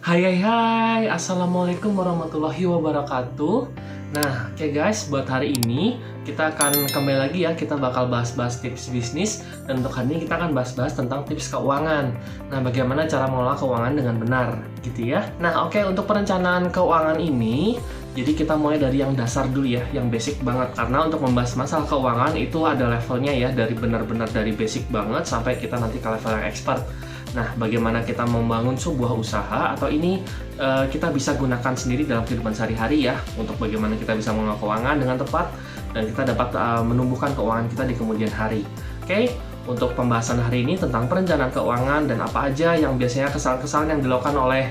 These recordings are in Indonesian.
Hai hai hai, Assalamualaikum warahmatullahi wabarakatuh. Nah, oke guys, buat hari ini kita akan kembali lagi ya, kita bakal bahas-bahas tips bisnis. Dan untuk hari ini kita akan bahas-bahas tentang tips keuangan. Nah, bagaimana cara mengelola keuangan dengan benar, gitu ya. Nah, oke, untuk perencanaan keuangan ini, jadi kita mulai dari yang dasar dulu ya, yang basic banget. Karena untuk membahas masalah keuangan itu ada levelnya ya, dari benar-benar dari basic banget sampai kita nanti ke level yang expert. Nah, bagaimana kita membangun sebuah usaha atau ini kita bisa gunakan sendiri dalam kehidupan sehari-hari ya, untuk bagaimana kita bisa mengelola keuangan dengan tepat dan kita dapat menumbuhkan keuangan kita di kemudian hari. Oke, untuk pembahasan hari ini tentang perencanaan keuangan dan apa aja yang biasanya kesalahan-kesalahan yang dilakukan oleh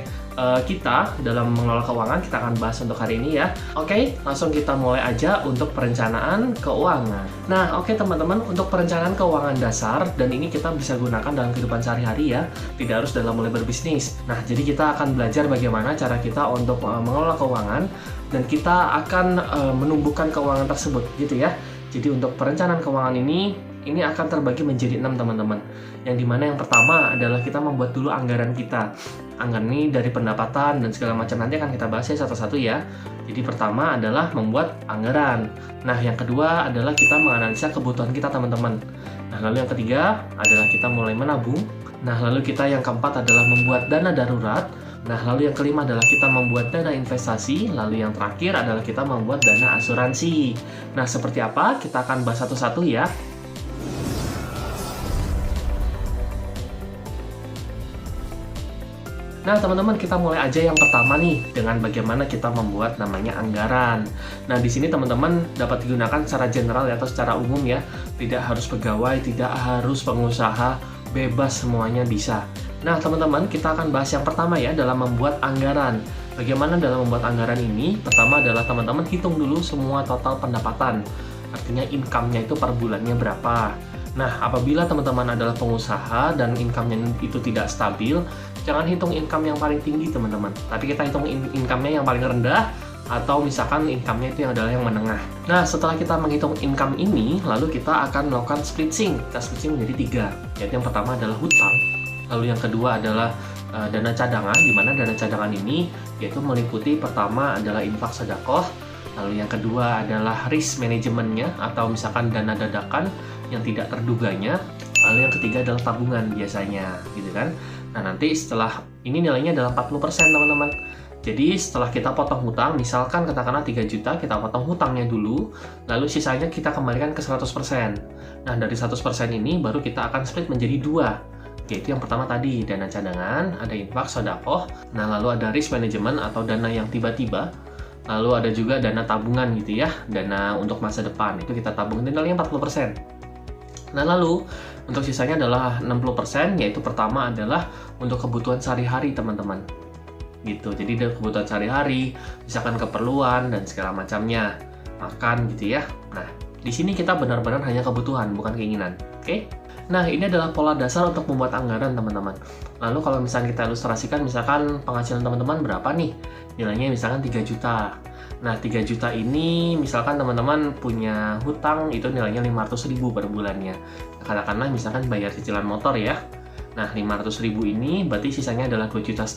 kita dalam mengelola keuangan, kita akan bahas untuk hari ini ya. Oke, langsung kita mulai aja untuk perencanaan keuangan. Nah, oke teman-teman, untuk perencanaan keuangan dasar, dan ini kita bisa gunakan dalam kehidupan sehari-hari ya, tidak harus dalam mulai berbisnis. Nah, jadi kita akan belajar bagaimana cara kita untuk mengelola keuangan, dan kita akan menumbuhkan keuangan tersebut gitu ya. Jadi untuk perencanaan keuangan ini akan terbagi menjadi 6 teman-teman. Yang dimana yang pertama adalah kita membuat dulu anggaran kita. Anggaran ini dari pendapatan dan segala macam, nanti akan kita bahas ya satu-satu ya. Jadi pertama adalah membuat anggaran. Nah, yang kedua adalah kita menganalisa kebutuhan kita teman-teman. Nah, lalu yang ketiga adalah kita mulai menabung. Nah, lalu kita yang keempat adalah membuat dana darurat. Nah, lalu yang kelima adalah kita membuat dana investasi. Lalu yang terakhir adalah kita membuat dana asuransi. Nah, seperti apa? Kita akan bahas satu-satu ya. Nah, teman-teman, kita mulai aja yang pertama nih dengan bagaimana kita membuat namanya anggaran. Nah, di sini teman-teman dapat digunakan secara general ya, atau secara umum ya. Tidak harus pegawai, tidak harus pengusaha, bebas semuanya bisa. Nah, teman-teman, kita akan bahas yang pertama ya, dalam membuat anggaran. Bagaimana dalam membuat anggaran ini? Pertama adalah teman-teman hitung dulu semua total pendapatan. Artinya income-nya itu per bulannya berapa. Nah, apabila teman-teman adalah pengusaha dan income-nya itu tidak stabil, jangan hitung income yang paling tinggi teman-teman, tapi kita hitung income-nya yang paling rendah, atau misalkan income-nya itu yang adalah yang menengah. Nah, setelah kita menghitung income ini, lalu kita akan melakukan splitting. Kita splitting menjadi 3, yaitu yang pertama adalah hutang, lalu yang kedua adalah dana cadangan, di mana dana cadangan ini yaitu meliputi pertama adalah infak sedekah, lalu yang kedua adalah risk manajemennya atau misalkan dana dadakan yang tidak terduganya, lalu yang ketiga adalah tabungan biasanya gitu kan. Nah, nanti setelah ini nilainya adalah 40% teman-teman. Jadi setelah kita potong hutang, misalkan katakanlah 3 juta, kita potong hutangnya dulu, lalu sisanya kita kembalikan ke 100%. Nah, dari 100% ini baru kita akan split menjadi 2, yaitu yang pertama tadi dana cadangan, ada infak sedekah, nah lalu ada risk management atau dana yang tiba-tiba, lalu ada juga dana tabungan gitu ya, dana untuk masa depan, itu kita tabung nilainya 40%. Nah, lalu untuk sisanya adalah 60%, yaitu pertama adalah untuk kebutuhan sehari-hari teman-teman gitu. Jadi dari kebutuhan sehari-hari, misalkan keperluan dan segala macamnya, makan gitu ya. Nah, di sini kita benar-benar hanya kebutuhan, bukan keinginan. Oke? Nah, ini adalah pola dasar untuk membuat anggaran teman-teman. Lalu kalau misalnya kita ilustrasikan, misalkan penghasilan teman-teman berapa nih? Nilainya misalkan 3 juta. Nah, 3 juta ini misalkan teman-teman punya hutang itu nilainya 500.000 per bulannya. Katakanlah misalkan bayar cicilan motor ya. Nah, 500.000 ini berarti sisanya adalah 2,5 juta.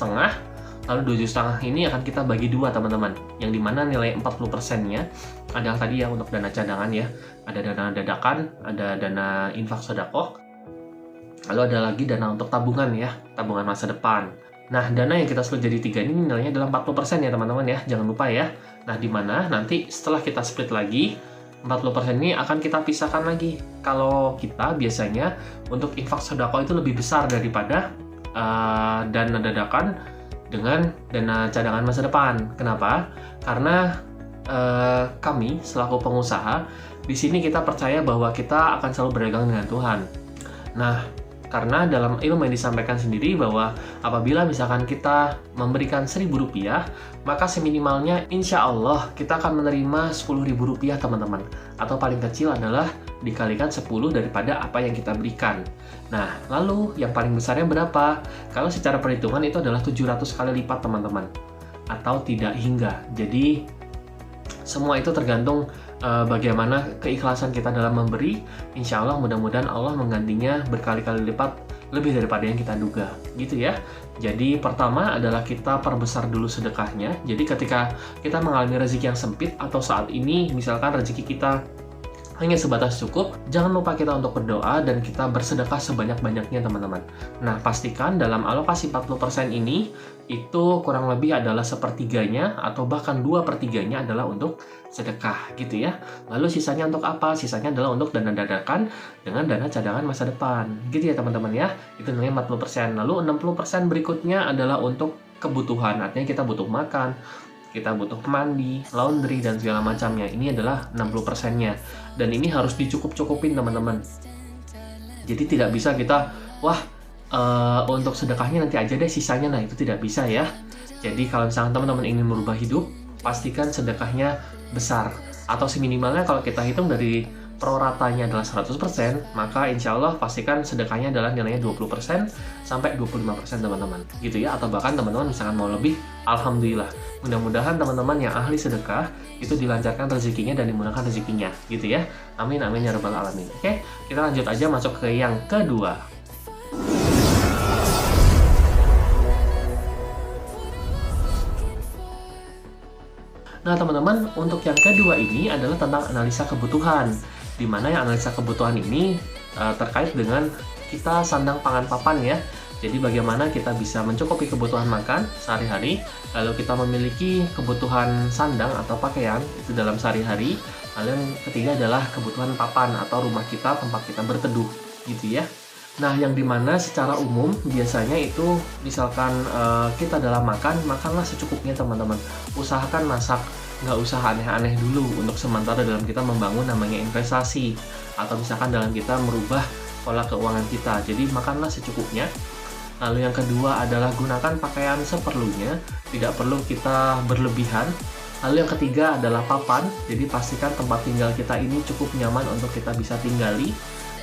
Lalu 2,5 juta ini akan kita bagi 2 teman-teman. Yang dimana nilai 40%-nya adalah tadi ya untuk dana cadangan ya. Ada dana dadakan, ada dana infak sedekah. Lalu ada lagi dana untuk tabungan ya, tabungan masa depan. Nah, dana yang kita split jadi 3 ini nilainya adalah 40% ya teman-teman ya, jangan lupa ya. Nah, di mana nanti setelah kita split lagi, 40% ini akan kita pisahkan lagi. Kalau kita biasanya untuk infak sedekah itu lebih besar daripada dana dadakan dengan dana cadangan masa depan. Kenapa? Karena kami selaku pengusaha, di sini kita percaya bahwa kita akan selalu berdagang dengan Tuhan. Nah, karena dalam ilmu yang disampaikan sendiri bahwa apabila misalkan kita memberikan Rp1.000, maka seminimalnya insya Allah kita akan menerima Rp10.000 teman-teman. Atau paling kecil adalah dikalikan 10 daripada apa yang kita berikan. Nah, lalu yang paling besarnya berapa? Kalau secara perhitungan itu adalah 700 kali lipat teman-teman. Atau tidak hingga. Jadi semua itu tergantung bagaimana keikhlasan kita dalam memberi. Insya Allah mudah-mudahan Allah menggantinya berkali-kali lipat lebih daripada yang kita duga, gitu ya. Jadi pertama adalah kita perbesar dulu sedekahnya. Jadi ketika kita mengalami rezeki yang sempit atau saat ini misalkan rezeki kita hanya sebatas cukup, jangan lupa kita untuk berdoa dan kita bersedekah sebanyak-banyaknya teman-teman. Nah, pastikan dalam alokasi 40% ini, itu kurang lebih adalah sepertiganya atau bahkan 2/3-nya adalah untuk sedekah gitu ya. Lalu sisanya untuk apa? Sisanya adalah untuk dana dadakan dengan dana cadangan masa depan. Gitu ya teman-teman ya. Itu namanya 40%. Lalu 60% berikutnya adalah untuk kebutuhan. Artinya kita butuh makan, kita butuh mandi, laundry, dan segala macamnya. Ini adalah 60%-nya. Dan ini harus dicukup-cukupin teman-teman. Jadi tidak bisa kita, untuk sedekahnya nanti aja deh sisanya. Nah, itu tidak bisa ya. Jadi kalau misalnya teman-teman ingin merubah hidup, pastikan sedekahnya besar. Atau seminimalnya kalau kita hitung dari proratanya adalah 100%, maka insya Allah pastikan sedekahnya adalah nilainya 20% sampai 25% teman-teman, gitu ya. Atau bahkan teman-teman misalkan mau lebih, alhamdulillah. Mudah-mudahan teman-teman yang ahli sedekah itu dilancarkan rezekinya dan dimudahkan rezekinya, gitu ya. Amin amin ya rabbal alamin. Oke, kita lanjut aja masuk ke yang kedua. Nah teman-teman, untuk yang kedua ini adalah tentang analisa kebutuhan. Di mana yang analisa kebutuhan ini terkait dengan kita sandang pangan papan ya. Jadi bagaimana kita bisa mencukupi kebutuhan makan sehari-hari, lalu kita memiliki kebutuhan sandang atau pakaian itu dalam sehari-hari, lalu yang ketiga adalah kebutuhan papan atau rumah kita, tempat kita berteduh gitu ya. Nah yang dimana secara umum biasanya itu misalkan kita dalam makanlah secukupnya teman-teman. Usahakan masak, nggak usah aneh-aneh dulu untuk sementara dalam kita membangun namanya investasi atau misalkan dalam kita merubah pola keuangan kita. Jadi makanlah secukupnya. Lalu yang kedua adalah gunakan pakaian seperlunya, tidak perlu kita berlebihan. Lalu yang ketiga adalah papan, jadi pastikan tempat tinggal kita ini cukup nyaman untuk kita bisa tinggali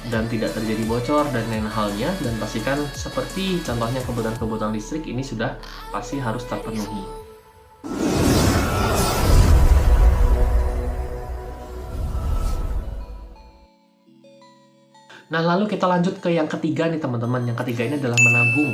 dan tidak terjadi bocor dan lain halnya, dan pastikan seperti contohnya kebutuhan-kebutuhan listrik ini sudah pasti harus terpenuhi. Nah, lalu kita lanjut ke yang ketiga nih teman-teman. Yang ketiga ini adalah menabung.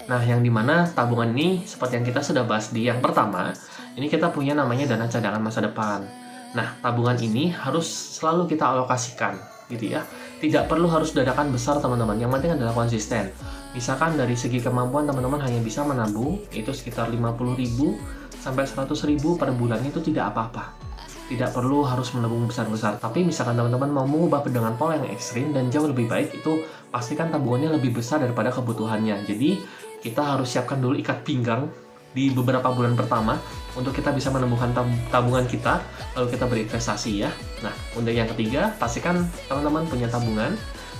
Nah, yang dimana tabungan ini seperti yang kita sudah bahas di yang pertama, ini kita punya namanya dana cadangan masa depan. Nah, tabungan ini harus selalu kita alokasikan, gitu ya. Tidak perlu harus dadakan besar teman-teman, yang penting adalah konsisten. Misalkan dari segi kemampuan teman-teman hanya bisa menabung, itu sekitar 50.000 sampai 100.000 per bulan, itu tidak apa-apa. Tidak perlu harus menabung besar-besar. Tapi misalkan teman-teman mau mengubah dengan pola yang ekstrim dan jauh lebih baik, itu pastikan tabungannya lebih besar daripada kebutuhannya. Jadi kita harus siapkan dulu ikat pinggang di beberapa bulan pertama untuk kita bisa menumbuhkan tabungan kita, lalu kita berinvestasi ya. Nah, untuk yang ketiga, pastikan teman-teman punya tabungan,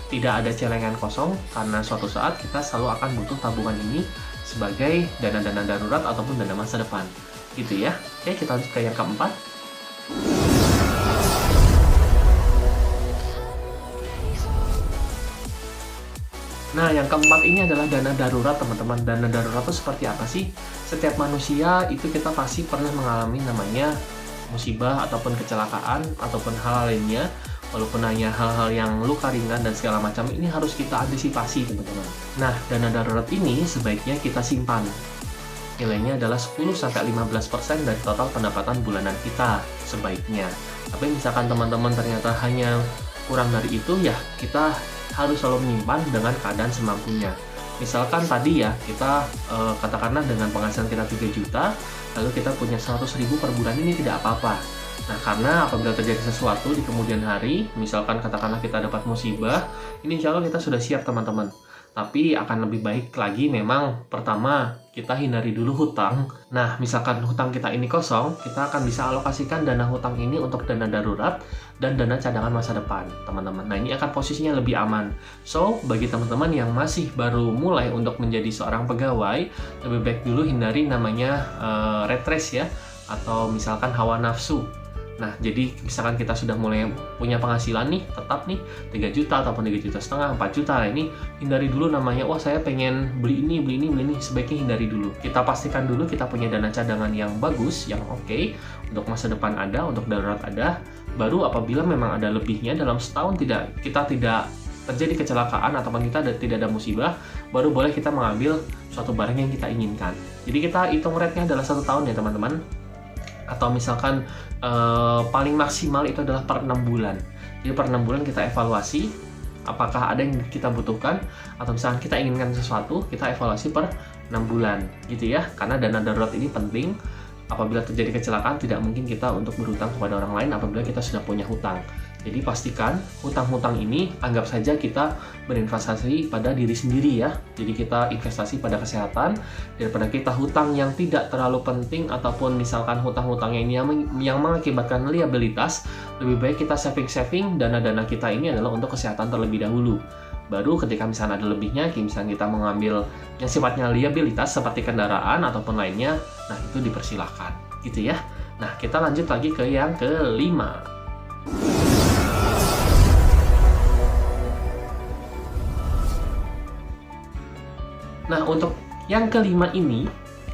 tidak ada celengan kosong, karena suatu saat kita selalu akan butuh tabungan ini sebagai dana-dana darurat ataupun dana masa depan, gitu ya. Oke, kita lanjut ke yang keempat. Nah, yang keempat ini adalah dana darurat teman-teman. Dana darurat itu seperti apa sih? Setiap manusia itu kita pasti pernah mengalami namanya musibah ataupun kecelakaan ataupun hal lainnya. Walaupun hanya hal-hal yang luka ringan dan segala macam, ini harus kita antisipasi teman-teman. Nah, dana darurat ini sebaiknya kita simpan. Nilainya adalah 10-15% dari total pendapatan bulanan kita sebaiknya. Tapi misalkan teman-teman ternyata hanya kurang dari itu, ya kita harus selalu menyimpan dengan keadaan semampunya. Misalkan tadi ya, kita katakanlah dengan penghasilan kita 3 juta, lalu kita punya 100.000 per bulan, ini tidak apa-apa. Nah, karena apabila terjadi sesuatu di kemudian hari, misalkan katakanlah kita dapat musibah, ini insya Allah kita sudah siap teman-teman. Tapi akan lebih baik lagi memang pertama kita hindari dulu hutang. Nah, misalkan hutang kita ini kosong, kita akan bisa alokasikan dana hutang ini untuk dana darurat dan dana cadangan masa depan, teman-teman. Nah, ini akan posisinya lebih aman. So, bagi teman-teman yang masih baru mulai untuk menjadi seorang pegawai, lebih baik dulu hindari namanya red race ya, atau misalkan hawa nafsu. Nah, jadi misalkan kita sudah mulai punya penghasilan nih, tetap nih 3 juta ataupun 3,5 juta, 4 juta. Nah, ini hindari dulu namanya, wah saya pengen beli ini, sebaiknya hindari dulu. Kita pastikan dulu kita punya dana cadangan yang bagus, yang oke, untuk masa depan ada, untuk darurat ada. Baru apabila memang ada lebihnya dalam setahun kita tidak terjadi kecelakaan ataupun kita tidak ada musibah, baru boleh kita mengambil suatu barang yang kita inginkan. Jadi kita hitung rate-nya adalah 1 tahun ya teman-teman. Atau misalkan paling maksimal itu adalah per 6 bulan. Jadi per 6 bulan kita evaluasi apakah ada yang kita butuhkan, atau misalkan kita inginkan sesuatu, kita evaluasi per 6 bulan gitu ya. Karena dana darurat ini penting. Apabila terjadi kecelakaan, tidak mungkin kita untuk berhutang kepada orang lain apabila kita sudah punya hutang. Jadi pastikan hutang-hutang ini anggap saja kita berinvestasi pada diri sendiri ya. Jadi kita investasi pada kesehatan daripada kita hutang yang tidak terlalu penting, ataupun misalkan hutang-hutangnya ini yang mengakibatkan liabilitas. Lebih baik kita saving dana-dana kita ini adalah untuk kesehatan terlebih dahulu. Baru ketika misalnya ada lebihnya, misalnya kita mengambil yang sifatnya liabilitas seperti kendaraan ataupun lainnya, nah itu dipersilahkan gitu ya. Nah kita lanjut lagi ke yang kelima. Nah untuk yang kelima ini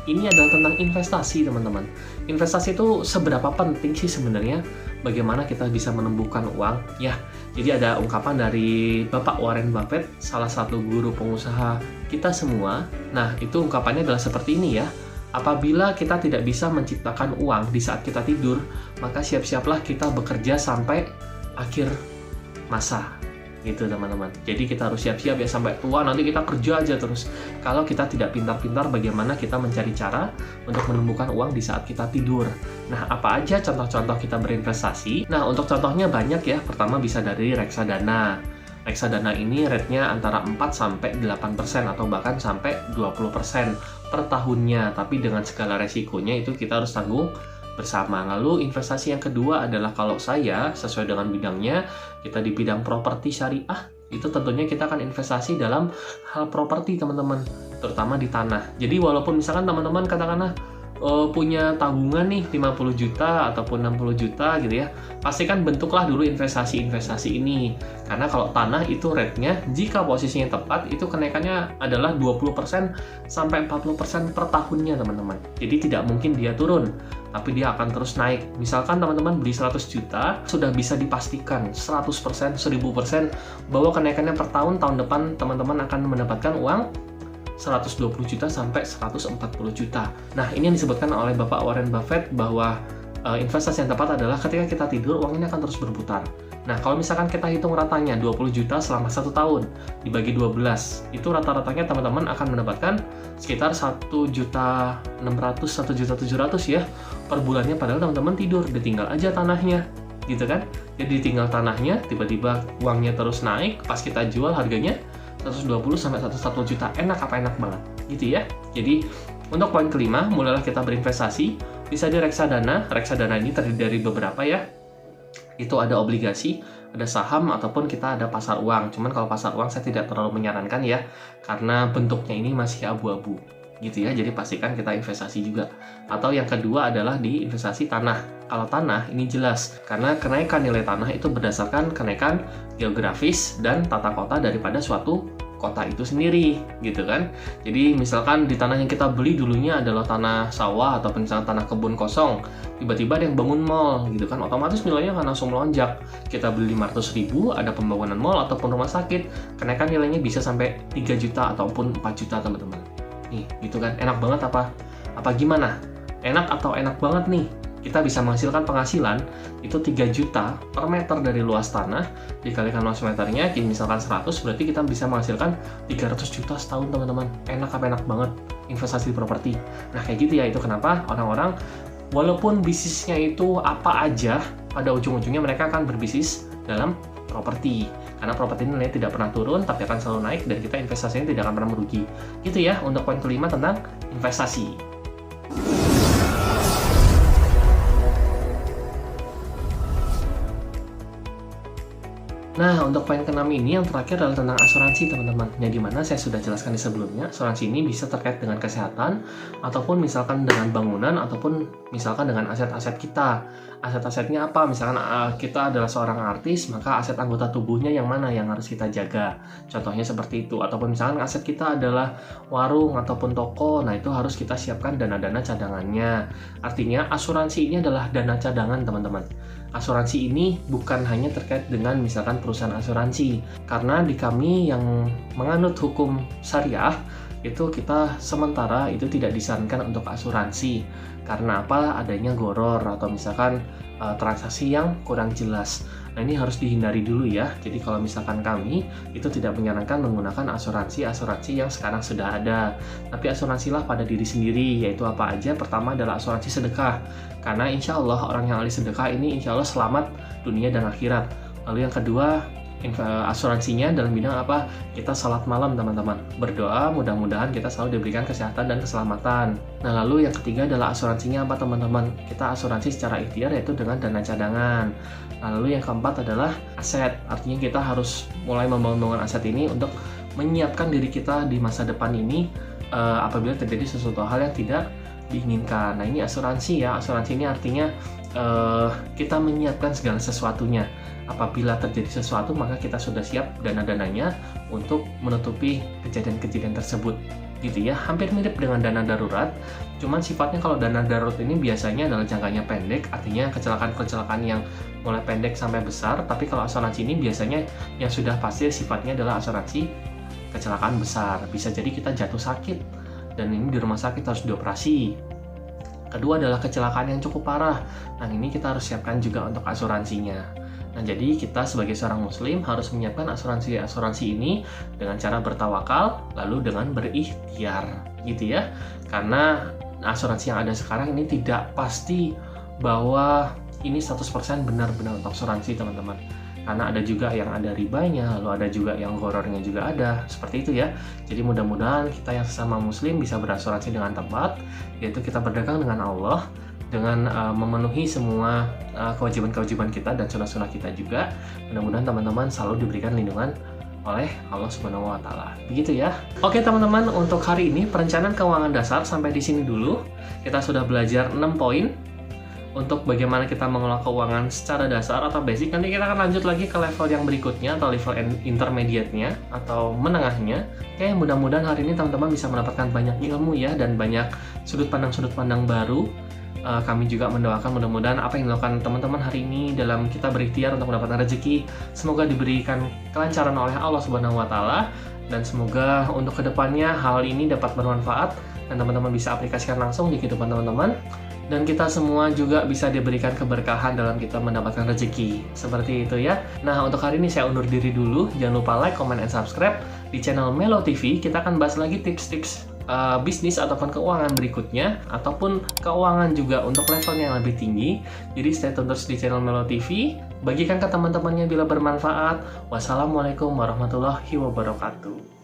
adalah tentang investasi teman-teman. Investasi itu seberapa penting sih sebenarnya, bagaimana kita bisa menumbuhkan uang ya. Jadi ada ungkapan dari Bapak Warren Buffett, salah satu guru pengusaha kita semua. Nah itu ungkapannya adalah seperti ini ya. Apabila kita tidak bisa menciptakan uang di saat kita tidur, maka siap-siaplah kita bekerja sampai akhir masa. Gitu teman-teman. Jadi kita harus siap-siap ya, sampai tua nanti kita kerja aja terus. Kalau kita tidak pintar-pintar bagaimana kita mencari cara untuk menumbuhkan uang di saat kita tidur. Nah, apa aja contoh-contoh kita berinvestasi? Nah, untuk contohnya banyak ya. Pertama bisa dari reksadana. Reksadana ini rate-nya antara 4-8% atau bahkan sampai 20% per tahunnya. Tapi dengan segala resikonya itu kita harus tanggung bersama. Lalu investasi yang kedua adalah, kalau saya sesuai dengan bidangnya, kita di bidang properti syariah, itu tentunya kita akan investasi dalam hal properti teman-teman, terutama di tanah. Jadi walaupun misalkan teman-teman katakanlah punya tabungan nih 50 juta ataupun 60 juta gitu ya, pastikan bentuklah dulu investasi-investasi ini. Karena kalau tanah itu rate-nya, jika posisinya tepat, itu kenaikannya adalah 20% sampai 40% per tahunnya teman-teman. Jadi tidak mungkin dia turun, tapi dia akan terus naik. Misalkan teman-teman beli 100 juta, sudah bisa dipastikan 100%, 1000% bahwa kenaikannya per tahun depan teman-teman akan mendapatkan uang 120 juta sampai 140 juta. Nah, ini yang disebutkan oleh Bapak Warren Buffett bahwa investasi yang tepat adalah ketika kita tidur, uang ini akan terus berputar. Nah, kalau misalkan kita hitung ratanya 20 juta selama 1 tahun dibagi 12, itu rata-ratanya teman-teman akan mendapatkan sekitar 1.600.000, 1.700.000 ya per bulannya, padahal teman-teman tidur, ditinggal aja tanahnya gitu kan. Jadi ditinggal tanahnya, tiba-tiba uangnya terus naik, pas kita jual harganya 120 sampai 140 juta. Enak apa enak banget gitu ya. Jadi untuk poin kelima, mulailah kita berinvestasi. Bisa di reksadana. Reksadana ini terdiri dari beberapa ya. Itu ada obligasi, ada saham, ataupun kita ada pasar uang. Cuman kalau pasar uang saya tidak terlalu menyarankan ya, karena bentuknya ini masih abu-abu gitu ya. Jadi pastikan kita investasi juga. Atau yang kedua adalah di investasi tanah. Kalau tanah ini jelas, karena kenaikan nilai tanah itu berdasarkan kenaikan geografis dan tata kota daripada suatu kota itu sendiri gitu kan. Jadi misalkan di tanah yang kita beli dulunya adalah tanah sawah ataupun misalkan tanah kebun kosong, tiba-tiba ada yang bangun mall gitu kan, otomatis nilainya akan langsung melonjak. Kita beli 500.000, ada pembangunan mall ataupun rumah sakit, kenaikan nilainya bisa sampai 3 juta ataupun 4 juta teman-teman. Nih gitu kan, enak banget apa gimana? Enak atau enak banget nih? Kita bisa menghasilkan penghasilan itu 3 juta per meter dari luas tanah, dikalikan luas meternya, misalkan 100, berarti kita bisa menghasilkan 300 juta setahun teman-teman. Enak apa enak banget investasi di properti. Nah kayak gitu ya, itu kenapa orang-orang walaupun bisnisnya itu apa aja, pada ujung-ujungnya mereka akan berbisnis dalam properti. Karena properti ini nilainya tidak pernah turun, tapi akan selalu naik, dan kita investasinya tidak akan pernah merugi. Gitu ya untuk poin kelima tentang investasi. Nah, untuk poin keenam ini yang terakhir adalah tentang asuransi, teman-teman. Yang dimana saya sudah jelaskan di sebelumnya, asuransi ini bisa terkait dengan kesehatan, ataupun misalkan dengan bangunan, ataupun misalkan dengan aset-aset kita. Aset-asetnya apa? Misalkan kita adalah seorang artis, maka aset anggota tubuhnya yang mana yang harus kita jaga. Contohnya seperti itu. Ataupun misalkan aset kita adalah warung ataupun toko, nah itu harus kita siapkan dana-dana cadangannya. Artinya asuransi ini adalah dana cadangan, teman-teman. asuransi ini bukan hanya terkait dengan misalkan perusahaan asuransi, karena di kami yang menganut hukum syariah itu kita sementara itu tidak disarankan untuk asuransi. Karena apa? Adanya goror atau misalkan transaksi yang kurang jelas. Nah, ini harus dihindari dulu ya. Jadi kalau misalkan kami itu tidak menyarankan menggunakan asuransi yang sekarang sudah ada. Tapi asuransilah pada diri sendiri, yaitu apa aja? Pertama adalah asuransi sedekah. Karena insya Allah orang yang ahli sedekah ini insya Allah selamat dunia dan akhirat. Lalu yang kedua, asuransinya dalam bidang apa? Kita salat malam teman-teman, berdoa mudah-mudahan kita selalu diberikan kesehatan dan keselamatan. Nah, lalu yang ketiga adalah asuransinya apa teman-teman? Kita asuransi secara ikhtiar, yaitu dengan dana cadangan. Nah, lalu yang keempat adalah aset, artinya kita harus mulai membangun aset ini untuk menyiapkan diri kita di masa depan ini apabila terjadi sesuatu hal yang tidak diinginkan. Nah, ini asuransi ya. Asuransi ini artinya kita menyiapkan segala sesuatunya. Apabila terjadi sesuatu, maka kita sudah siap dana-dananya untuk menutupi kejadian-kejadian tersebut. Gitu ya, hampir mirip dengan dana darurat. Cuman sifatnya kalau dana darurat ini biasanya adalah jangkanya pendek, artinya kecelakaan-kecelakaan yang mulai pendek sampai besar. Tapi kalau asuransi ini biasanya yang sudah pasti sifatnya adalah asuransi kecelakaan besar. Bisa jadi kita jatuh sakit, dan ini di rumah sakit harus dioperasi. Kedua adalah kecelakaan yang cukup parah. Nah, ini kita harus siapkan juga untuk asuransinya. Nah, jadi kita sebagai seorang muslim harus menyiapkan asuransi ini dengan cara bertawakal, lalu dengan berikhtiar, gitu ya. Karena asuransi yang ada sekarang ini tidak pasti bahwa ini 100% benar-benar untuk asuransi, teman-teman. Karena ada juga yang ada ribanya, lalu ada juga yang horornya juga ada, seperti itu ya. Jadi mudah-mudahan kita yang sesama muslim bisa berasuransi dengan tepat, yaitu kita berdagang dengan Allah, dengan memenuhi semua kewajiban-kewajiban kita dan sunnah-sunnah kita juga. Mudah-mudahan teman-teman selalu diberikan lindungan oleh Allah Subhanahu wa Ta'ala. Begitu ya. Oke teman-teman, untuk hari ini perencanaan keuangan dasar sampai di sini dulu. Kita sudah belajar 6 poin untuk bagaimana kita mengelola keuangan secara dasar atau basic. Nanti kita akan lanjut lagi ke level yang berikutnya atau level intermediate-nya atau menengahnya. Oke, mudah-mudahan hari ini teman-teman bisa mendapatkan banyak ilmu ya, dan banyak sudut pandang baru. Kami juga mendoakan mudah-mudahan apa yang dilakukan teman-teman hari ini dalam kita berikhtiar untuk mendapatkan rezeki, semoga diberikan kelancaran oleh Allah Subhanahu wa Ta'ala, dan semoga untuk kedepannya hal ini dapat bermanfaat dan teman-teman bisa aplikasikan langsung di kehidupan teman-teman, dan kita semua juga bisa diberikan keberkahan dalam kita mendapatkan rezeki. Seperti itu ya. Nah, untuk hari ini saya undur diri dulu. Jangan lupa like, comment, and subscribe di channel Melo TV. Kita akan bahas lagi tips-tips bisnis ataupun keuangan berikutnya, ataupun keuangan juga untuk levelnya yang lebih tinggi. Jadi stay tune terus di channel Melo TV. Bagikan ke teman-temannya bila bermanfaat. Wassalamualaikum warahmatullahi wabarakatuh.